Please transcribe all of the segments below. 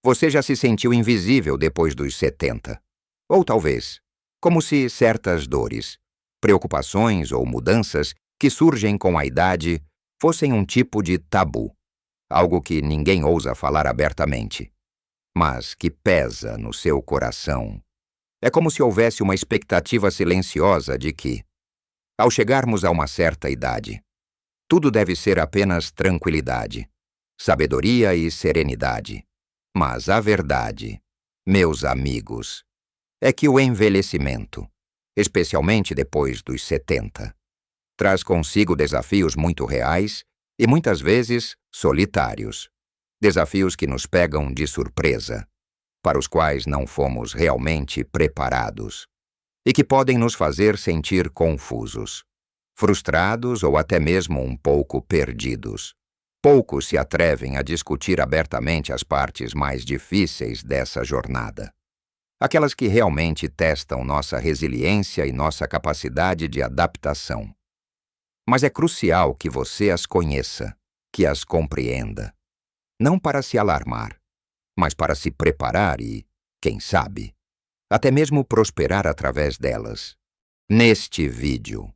Você já se sentiu invisível depois dos 70? Ou talvez, como se certas dores, preocupações ou mudanças que surgem com a idade fossem um tipo de tabu, algo que ninguém ousa falar abertamente, mas que pesa no seu coração. É como se houvesse uma expectativa silenciosa de que, ao chegarmos a uma certa idade, tudo deve ser apenas tranquilidade, sabedoria e serenidade. Mas a verdade, meus amigos, é que o envelhecimento, especialmente depois dos 70, traz consigo desafios muito reais e muitas vezes solitários. Desafios que nos pegam de surpresa, para os quais não fomos realmente preparados, e que podem nos fazer sentir confusos, frustrados ou até mesmo um pouco perdidos. Poucos se atrevem a discutir abertamente as partes mais difíceis dessa jornada. Aquelas que realmente testam nossa resiliência e nossa capacidade de adaptação. Mas é crucial que você as conheça, que as compreenda. Não para se alarmar, mas para se preparar e, quem sabe, até mesmo prosperar através delas. Neste vídeo,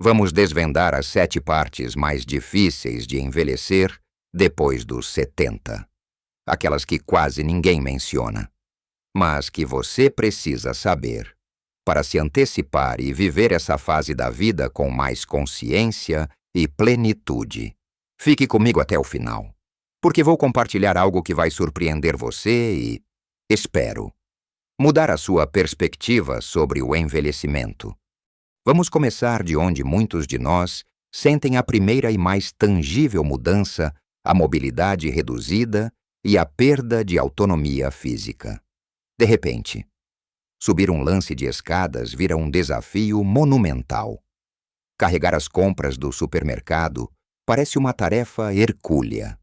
vamos desvendar as 7 partes mais difíceis de envelhecer depois dos 70. Aquelas que quase ninguém menciona, mas que você precisa saber para se antecipar e viver essa fase da vida com mais consciência e plenitude. Fique comigo até o final, porque vou compartilhar algo que vai surpreender você e, espero, mudar a sua perspectiva sobre o envelhecimento. Vamos começar de onde muitos de nós sentem a primeira e mais tangível mudança, a mobilidade reduzida e a perda de autonomia física. De repente, subir um lance de escadas vira um desafio monumental. Carregar as compras do supermercado parece uma tarefa hercúlea.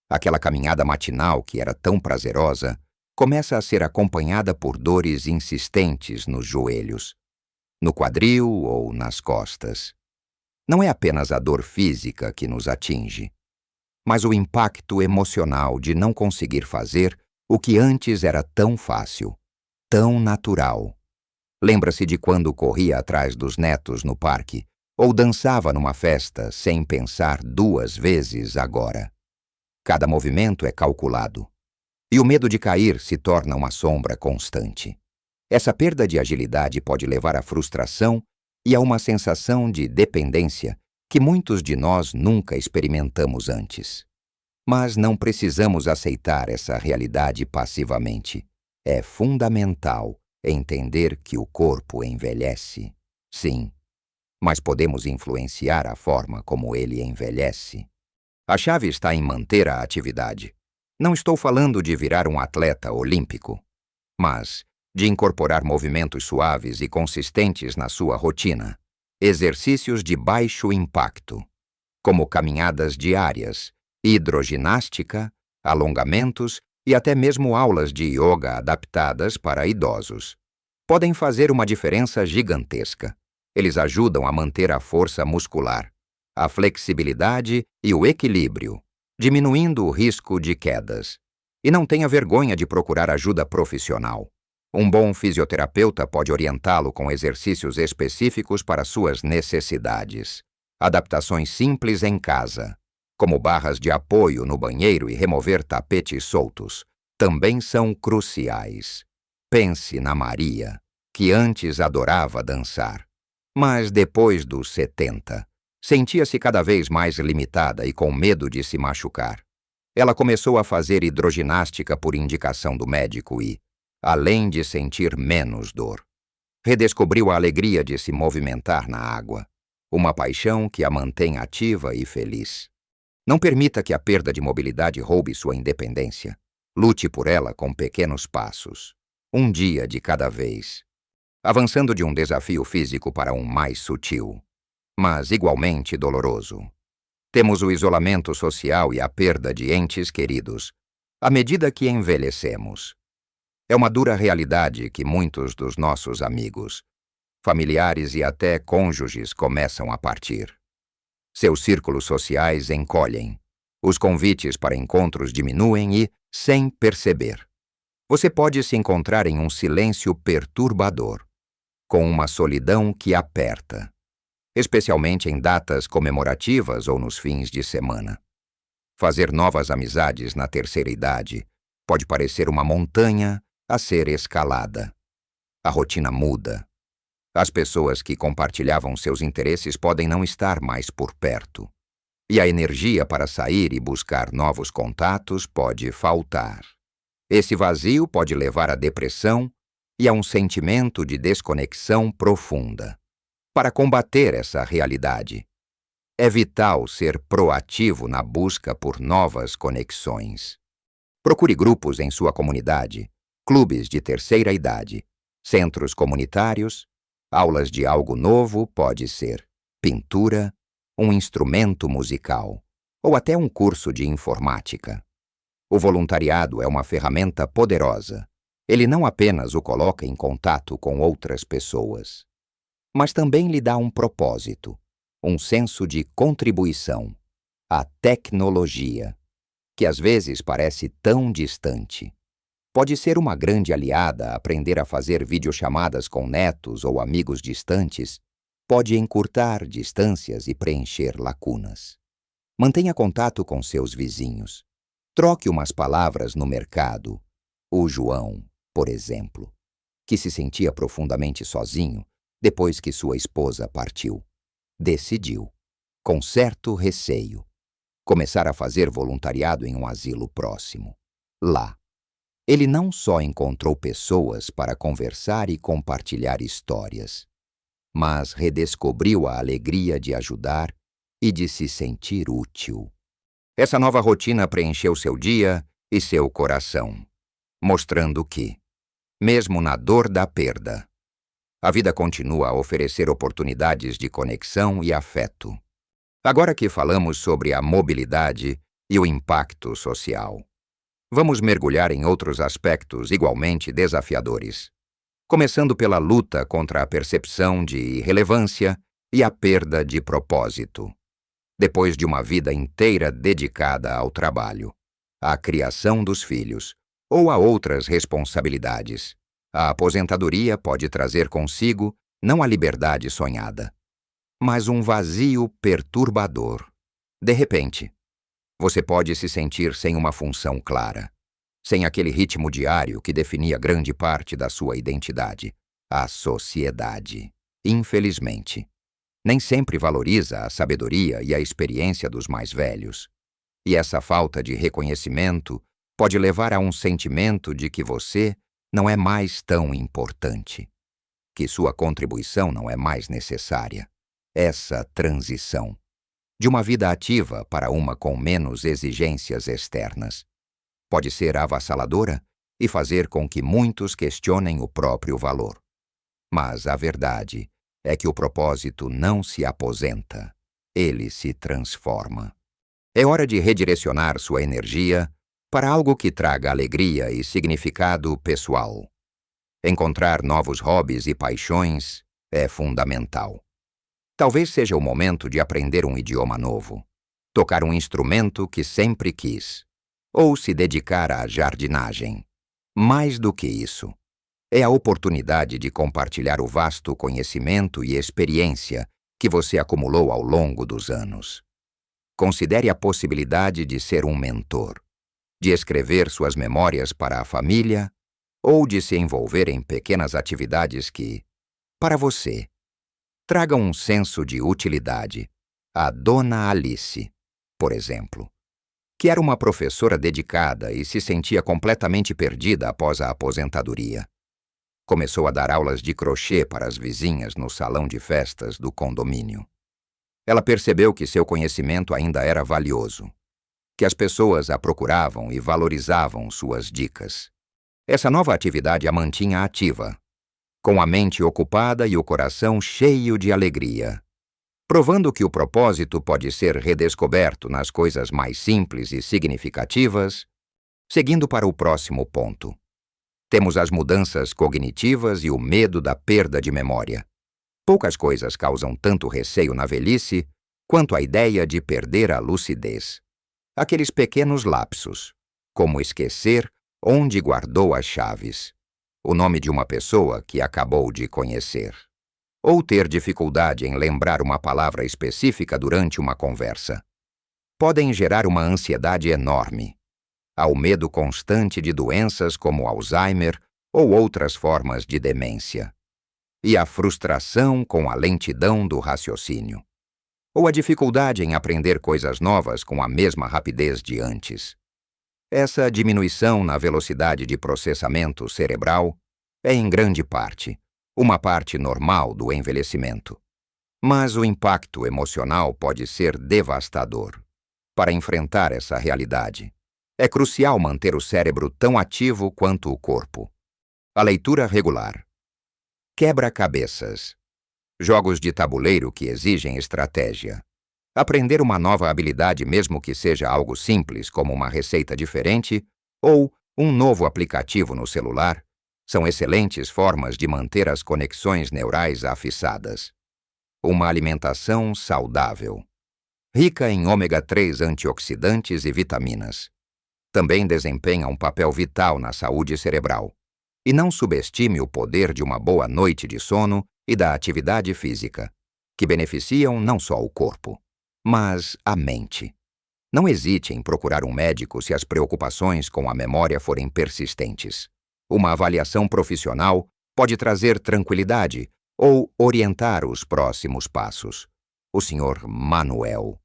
Aquela caminhada matinal que era tão prazerosa começa a ser acompanhada por dores insistentes nos joelhos, no quadril ou nas costas. Não é apenas a dor física que nos atinge, mas o impacto emocional de não conseguir fazer o que antes era tão fácil, tão natural. Lembra-se de quando corria atrás dos netos no parque ou dançava numa festa sem pensar 2 vezes agora. Cada movimento é calculado, e o medo de cair se torna uma sombra constante. Essa perda de agilidade pode levar à frustração e a uma sensação de dependência que muitos de nós nunca experimentamos antes. Mas não precisamos aceitar essa realidade passivamente. É fundamental entender que o corpo envelhece, sim, mas podemos influenciar a forma como ele envelhece. A chave está em manter a atividade. Não estou falando de virar um atleta olímpico, mas de incorporar movimentos suaves e consistentes na sua rotina, exercícios de baixo impacto, como caminhadas diárias, hidroginástica, alongamentos e até mesmo aulas de yoga adaptadas para idosos. Podem fazer uma diferença gigantesca. Eles ajudam a manter a força muscular, a flexibilidade e o equilíbrio, diminuindo o risco de quedas. E não tenha vergonha de procurar ajuda profissional. Um bom fisioterapeuta pode orientá-lo com exercícios específicos para suas necessidades. Adaptações simples em casa, como barras de apoio no banheiro e remover tapetes soltos, também são cruciais. Pense na Maria, que antes adorava dançar, mas depois dos 70, sentia-se cada vez mais limitada e com medo de se machucar. Ela começou a fazer hidroginástica por indicação do médico e, além de sentir menos dor, redescobriu a alegria de se movimentar na água, uma paixão que a mantém ativa e feliz. Não permita que a perda de mobilidade roube sua independência. Lute por ela com pequenos passos, um dia de cada vez, avançando de um desafio físico para um mais sutil, mas igualmente doloroso. Temos o isolamento social e a perda de entes queridos, à medida que envelhecemos. É uma dura realidade que muitos dos nossos amigos, familiares e até cônjuges começam a partir. Seus círculos sociais encolhem, os convites para encontros diminuem e, sem perceber, Você pode se encontrar em um silêncio perturbador, com uma solidão que aperta, especialmente em datas comemorativas ou nos fins de semana. Fazer novas amizades na terceira idade pode parecer uma montanha a ser escalada. A rotina muda. As pessoas que compartilhavam seus interesses podem não estar mais por perto. E a energia para sair e buscar novos contatos pode faltar. Esse vazio pode levar à depressão e a um sentimento de desconexão profunda. Para combater essa realidade, é vital ser proativo na busca por novas conexões. Procure grupos em sua comunidade, clubes de terceira idade, centros comunitários, aulas de algo novo, pode ser pintura, um instrumento musical ou até um curso de informática. O voluntariado é uma ferramenta poderosa. Ele não apenas o coloca em contato com outras pessoas, mas também lhe dá um propósito, um senso de contribuição, a tecnologia, que às vezes parece tão distante. Pode ser uma grande aliada. Aprender a fazer videochamadas com netos ou amigos distantes pode encurtar distâncias e preencher lacunas. Mantenha contato com seus vizinhos. Troque umas palavras no mercado. O João, por exemplo, que se sentia profundamente sozinho depois que sua esposa partiu, decidiu, com certo receio, começar a fazer voluntariado em um asilo próximo. Lá, ele não só encontrou pessoas para conversar e compartilhar histórias, mas redescobriu a alegria de ajudar e de se sentir útil. Essa nova rotina preencheu seu dia e seu coração, mostrando que, mesmo na dor da perda, a vida continua a oferecer oportunidades de conexão e afeto. Agora que falamos sobre a mobilidade e o impacto social, vamos mergulhar em outros aspectos igualmente desafiadores, começando pela luta contra a percepção de irrelevância e a perda de propósito. Depois de uma vida inteira dedicada ao trabalho, à criação dos filhos ou a outras responsabilidades, a aposentadoria pode trazer consigo não a liberdade sonhada, mas um vazio perturbador. De repente, você pode se sentir sem uma função clara, sem aquele ritmo diário que definia grande parte da sua identidade. A sociedade, infelizmente, nem sempre valoriza a sabedoria e a experiência dos mais velhos. E essa falta de reconhecimento pode levar a um sentimento de que você não é mais tão importante, que sua contribuição não é mais necessária. Essa transição de uma vida ativa para uma com menos exigências externas pode ser avassaladora e fazer com que muitos questionem o próprio valor. Mas a verdade é que o propósito não se aposenta, ele se transforma. É hora de redirecionar sua energia para algo que traga alegria e significado pessoal. Encontrar novos hobbies e paixões é fundamental. Talvez seja o momento de aprender um idioma novo, tocar um instrumento que sempre quis, ou se dedicar à jardinagem. Mais do que isso, é a oportunidade de compartilhar o vasto conhecimento e experiência que você acumulou ao longo dos anos. Considere a possibilidade de ser um mentor, de escrever suas memórias para a família ou de se envolver em pequenas atividades que, para você, tragam um senso de utilidade. A Dona Alice, por exemplo, que era uma professora dedicada e se sentia completamente perdida após a aposentadoria, começou a dar aulas de crochê para as vizinhas no salão de festas do condomínio. Ela percebeu que seu conhecimento ainda era valioso, que as pessoas a procuravam e valorizavam suas dicas. Essa nova atividade a mantinha ativa, com a mente ocupada e o coração cheio de alegria, provando que o propósito pode ser redescoberto nas coisas mais simples e significativas. Seguindo para o próximo ponto. Temos as mudanças cognitivas e o medo da perda de memória. Poucas coisas causam tanto receio na velhice quanto a ideia de perder a lucidez. Aqueles pequenos lapsos, como esquecer onde guardou as chaves, o nome de uma pessoa que acabou de conhecer, ou ter dificuldade em lembrar uma palavra específica durante uma conversa. Podem gerar uma ansiedade enorme, ao medo constante de doenças como Alzheimer ou outras formas de demência, e a frustração com a lentidão do raciocínio, ou a dificuldade em aprender coisas novas com a mesma rapidez de antes. Essa diminuição na velocidade de processamento cerebral é, em grande parte, uma parte normal do envelhecimento. Mas o impacto emocional pode ser devastador. Para enfrentar essa realidade, é crucial manter o cérebro tão ativo quanto o corpo. A leitura regular. Quebra-cabeças. Jogos de tabuleiro que exigem estratégia. Aprender uma nova habilidade, mesmo que seja algo simples como uma receita diferente ou um novo aplicativo no celular, são excelentes formas de manter as conexões neurais afiçadas. Uma alimentação saudável, rica em ômega 3 antioxidantes e vitaminas, também desempenha um papel vital na saúde cerebral. E não subestime o poder de uma boa noite de sono e da atividade física, que beneficiam não só o corpo, mas a mente. Não hesite em procurar um médico se as preocupações com a memória forem persistentes. Uma avaliação profissional pode trazer tranquilidade ou orientar os próximos passos. O Sr. Manuel,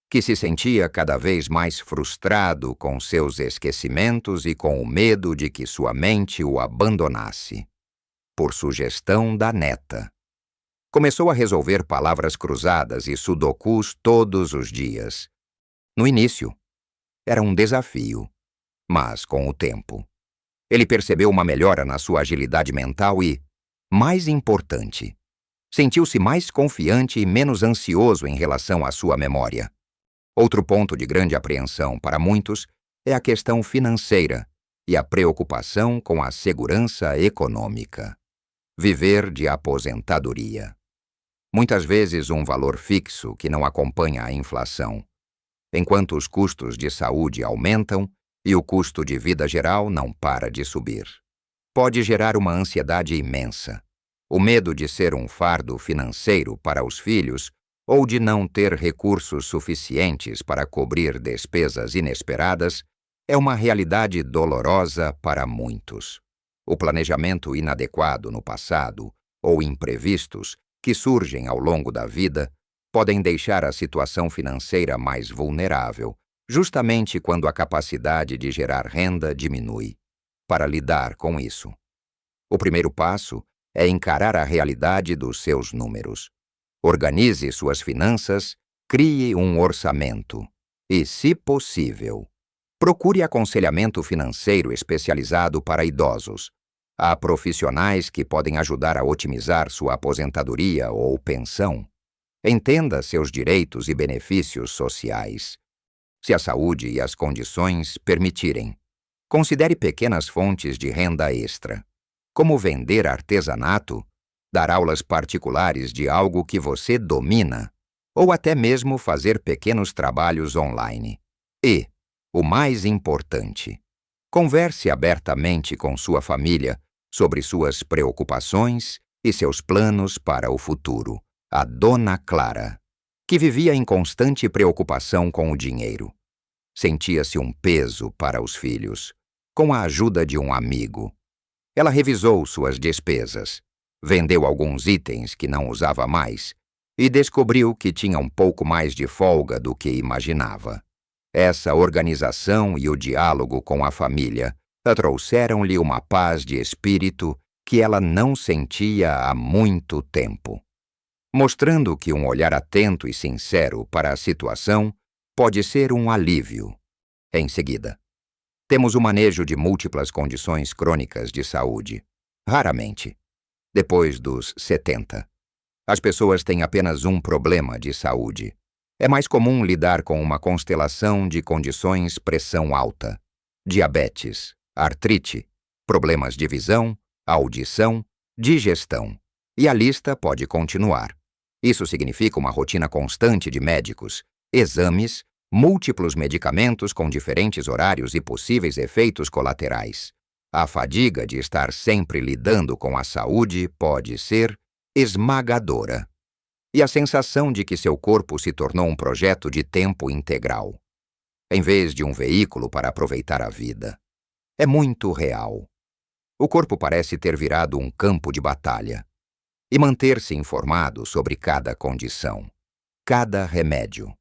que se sentia cada vez mais frustrado com seus esquecimentos e com o medo de que sua mente o abandonasse. Por sugestão da neta. Começou a resolver palavras cruzadas e sudokus todos os dias. No início, era um desafio, mas com o tempo, ele percebeu uma melhora na sua agilidade mental e, mais importante, sentiu-se mais confiante e menos ansioso em relação à sua memória. Outro ponto de grande apreensão para muitos é a questão financeira e a preocupação com a segurança econômica. Viver de aposentadoria. Muitas vezes um valor fixo que não acompanha a inflação, enquanto os custos de saúde aumentam e o custo de vida geral não para de subir. Pode gerar uma ansiedade imensa. O medo de ser um fardo financeiro para os filhos ou de não ter recursos suficientes para cobrir despesas inesperadas é uma realidade dolorosa para muitos. O planejamento inadequado no passado ou imprevistos que surgem ao longo da vida podem deixar a situação financeira mais vulnerável, justamente quando a capacidade de gerar renda diminui. Para lidar com isso, o primeiro passo é encarar a realidade dos seus números. Organize suas finanças, crie um orçamento e, se possível, procure aconselhamento financeiro especializado para idosos. Há profissionais que podem ajudar a otimizar sua aposentadoria ou pensão. Entenda seus direitos e benefícios sociais. Se a saúde e as condições permitirem, considere pequenas fontes de renda extra, como vender artesanato, dar aulas particulares de algo que você domina, ou até mesmo fazer pequenos trabalhos online. E, o mais importante, converse abertamente com sua família sobre suas preocupações e seus planos para o futuro. A Dona Clara, que vivia em constante preocupação com o dinheiro, sentia-se um peso para os filhos. Com a ajuda de um amigo, ela revisou suas despesas, vendeu alguns itens que não usava mais e descobriu que tinha um pouco mais de folga do que imaginava. Essa organização e o diálogo com a família trouxeram-lhe uma paz de espírito que ela não sentia há muito tempo, mostrando que um olhar atento e sincero para a situação pode ser um alívio. Em seguida, temos o manejo de múltiplas condições crônicas de saúde. Raramente, depois dos 70, as pessoas têm apenas um problema de saúde. É mais comum lidar com uma constelação de condições: pressão alta, diabetes, artrite, problemas de visão, audição, digestão. E a lista pode continuar. Isso significa uma rotina constante de médicos, exames, múltiplos medicamentos com diferentes horários e possíveis efeitos colaterais. A fadiga de estar sempre lidando com a saúde pode ser esmagadora. E a sensação de que seu corpo se tornou um projeto de tempo integral, em vez de um veículo para aproveitar a vida. É muito real. O corpo parece ter virado um campo de batalha. E manter-se informado sobre cada condição, cada remédio,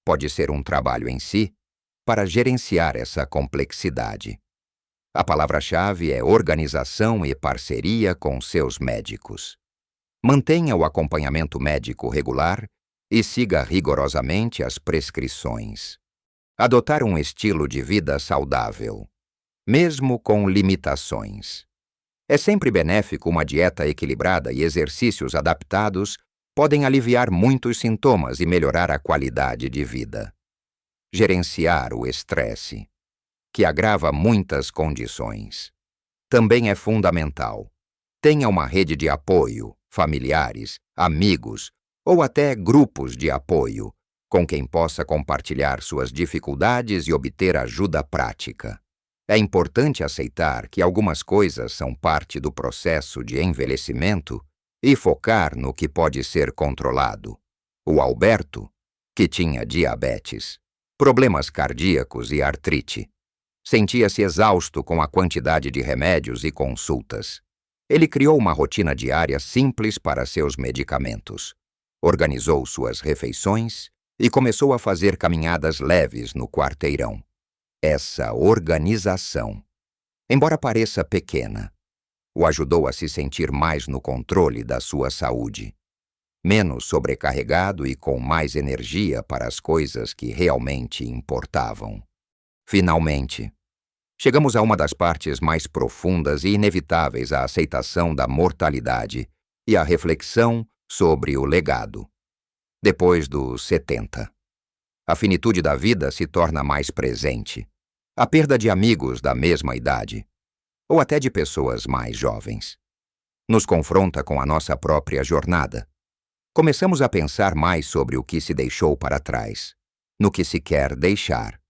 pode ser um trabalho em si para gerenciar essa complexidade. A palavra-chave é organização e parceria com seus médicos. Mantenha o acompanhamento médico regular e siga rigorosamente as prescrições. Adotar um estilo de vida saudável, mesmo com limitações. É sempre benéfico uma dieta equilibrada e exercícios adaptados podem aliviar muitos sintomas e melhorar a qualidade de vida. Gerenciar o estresse, que agrava muitas condições, também é fundamental. Tenha uma rede de apoio, familiares, amigos ou até grupos de apoio, com quem possa compartilhar suas dificuldades e obter ajuda prática. É importante aceitar que algumas coisas são parte do processo de envelhecimento e focar no que pode ser controlado. O Alberto, que tinha diabetes, problemas cardíacos e artrite, sentia-se exausto com a quantidade de remédios e consultas. Ele criou uma rotina diária simples para seus medicamentos, organizou suas refeições e começou a fazer caminhadas leves no quarteirão. Essa organização, embora pareça pequena, o ajudou a se sentir mais no controle da sua saúde, menos sobrecarregado e com mais energia para as coisas que realmente importavam. Finalmente, chegamos a uma das partes mais profundas e inevitáveis à aceitação da mortalidade e à reflexão sobre o legado. Depois dos 70. A finitude da vida se torna mais presente. A perda de amigos da mesma idade, ou até de pessoas mais jovens, nos confronta com a nossa própria jornada. Começamos a pensar mais sobre o que se deixou para trás, no que se quer deixar,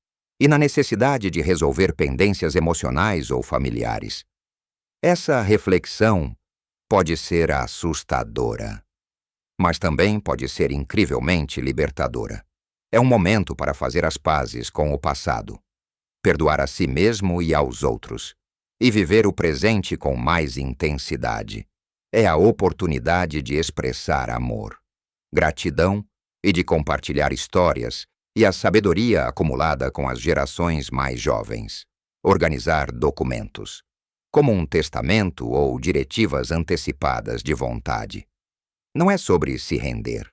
e na necessidade de resolver pendências emocionais ou familiares. Essa reflexão pode ser assustadora, mas também pode ser incrivelmente libertadora. É um momento para fazer as pazes com o passado, perdoar a si mesmo e aos outros, e viver o presente com mais intensidade. É a oportunidade de expressar amor, gratidão e de compartilhar histórias e a sabedoria acumulada com as gerações mais jovens. Organizar documentos, como um testamento ou diretivas antecipadas de vontade. Não é sobre se render,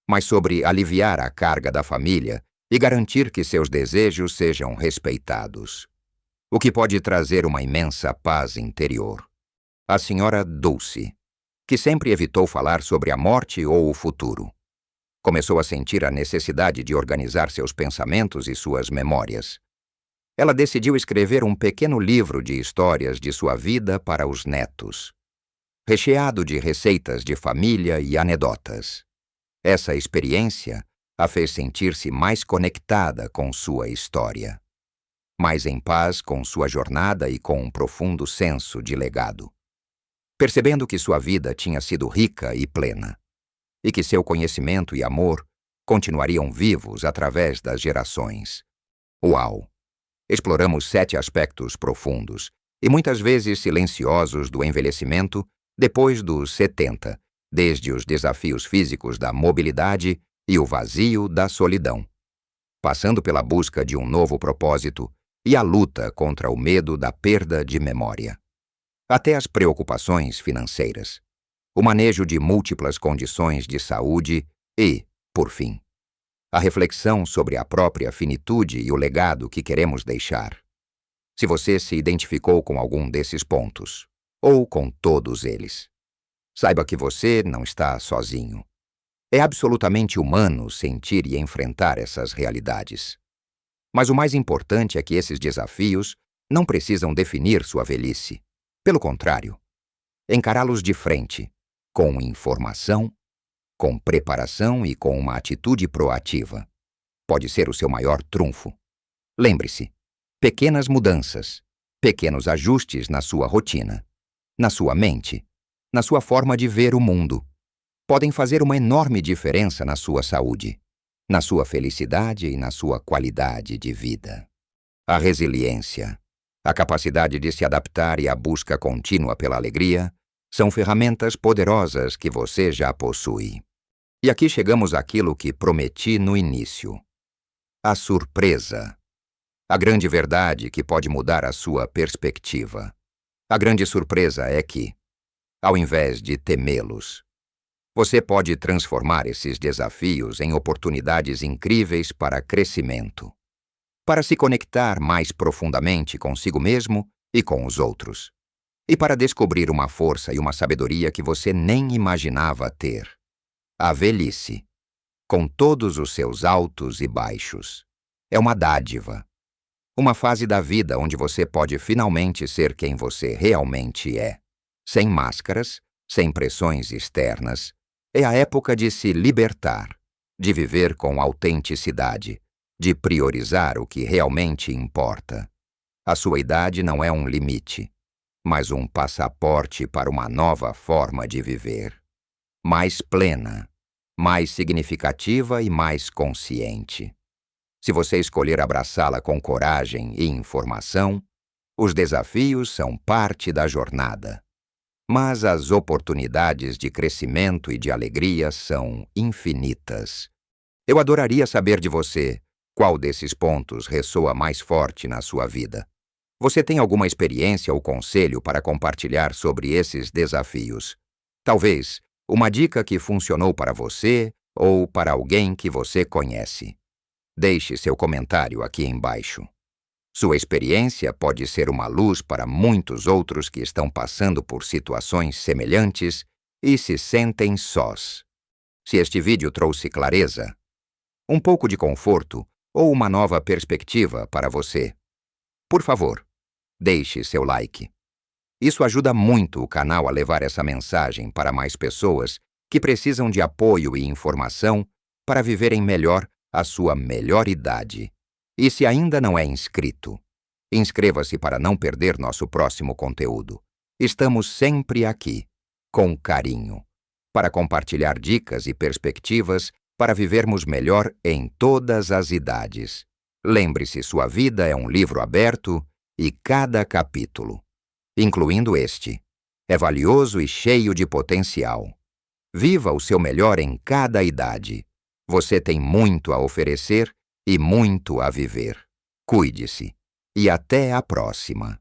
mas sobre aliviar a carga da família e garantir que seus desejos sejam respeitados, o que pode trazer uma imensa paz interior. A senhora Dulce, que sempre evitou falar sobre a morte ou o futuro, começou a sentir a necessidade de organizar seus pensamentos e suas memórias. Ela decidiu escrever um pequeno livro de histórias de sua vida para os netos, recheado de receitas de família e anedotas. Essa experiência a fez sentir-se mais conectada com sua história, mais em paz com sua jornada e com um profundo senso de legado. Percebendo que sua vida tinha sido rica e plena, e que seu conhecimento e amor continuariam vivos através das gerações. Uau! Exploramos 7 aspectos profundos e muitas vezes silenciosos do envelhecimento depois dos 70, desde os desafios físicos da mobilidade e o vazio da solidão, passando pela busca de um novo propósito e a luta contra o medo da perda de memória, até as preocupações financeiras, o manejo de múltiplas condições de saúde e, por fim, a reflexão sobre a própria finitude e o legado que queremos deixar. Se você se identificou com algum desses pontos, ou com todos eles, saiba que você não está sozinho. É absolutamente humano sentir e enfrentar essas realidades. Mas o mais importante é que esses desafios não precisam definir sua velhice. Pelo contrário, encará-los de frente, com informação, com preparação e com uma atitude proativa. pode ser o seu maior trunfo. Lembre-se, pequenas mudanças, pequenos ajustes na sua rotina, na sua mente, na sua forma de ver o mundo, podem fazer uma enorme diferença na sua saúde, na sua felicidade e na sua qualidade de vida. A resiliência, a capacidade de se adaptar e a busca contínua pela alegria são ferramentas poderosas que você já possui. E aqui chegamos àquilo que prometi no início. A surpresa. A grande verdade que pode mudar a sua perspectiva. A grande surpresa é que, ao invés de temê-los, você pode transformar esses desafios em oportunidades incríveis para crescimento, para se conectar mais profundamente consigo mesmo e com os outros, e para descobrir uma força e uma sabedoria que você nem imaginava ter. A velhice, com todos os seus altos e baixos, é uma dádiva, uma fase da vida onde você pode finalmente ser quem você realmente é, sem máscaras, sem pressões externas. É a época de se libertar, de viver com autenticidade, de priorizar o que realmente importa. A sua idade não é um limite, mas um passaporte para uma nova forma de viver. Mais plena, mais significativa e mais consciente. Se você escolher abraçá-la com coragem e informação, os desafios são parte da jornada. Mas as oportunidades de crescimento e de alegria são infinitas. Eu adoraria saber de você qual desses pontos ressoa mais forte na sua vida. Você tem alguma experiência ou conselho para compartilhar sobre esses desafios? Talvez uma dica que funcionou para você ou para alguém que você conhece. Deixe seu comentário aqui embaixo. Sua experiência pode ser uma luz para muitos outros que estão passando por situações semelhantes e se sentem sós. Se este vídeo trouxe clareza, um pouco de conforto ou uma nova perspectiva para você, por favor, deixe seu like. Isso ajuda muito o canal a levar essa mensagem para mais pessoas que precisam de apoio e informação para viverem melhor a sua melhor idade. E se ainda não é inscrito, inscreva-se para não perder nosso próximo conteúdo. Estamos sempre aqui, com carinho, para compartilhar dicas e perspectivas para vivermos melhor em todas as idades. Lembre-se, sua vida é um livro aberto e cada capítulo, incluindo este, é valioso e cheio de potencial. Viva o seu melhor em cada idade. Você tem muito a oferecer e muito a viver. Cuide-se e até a próxima.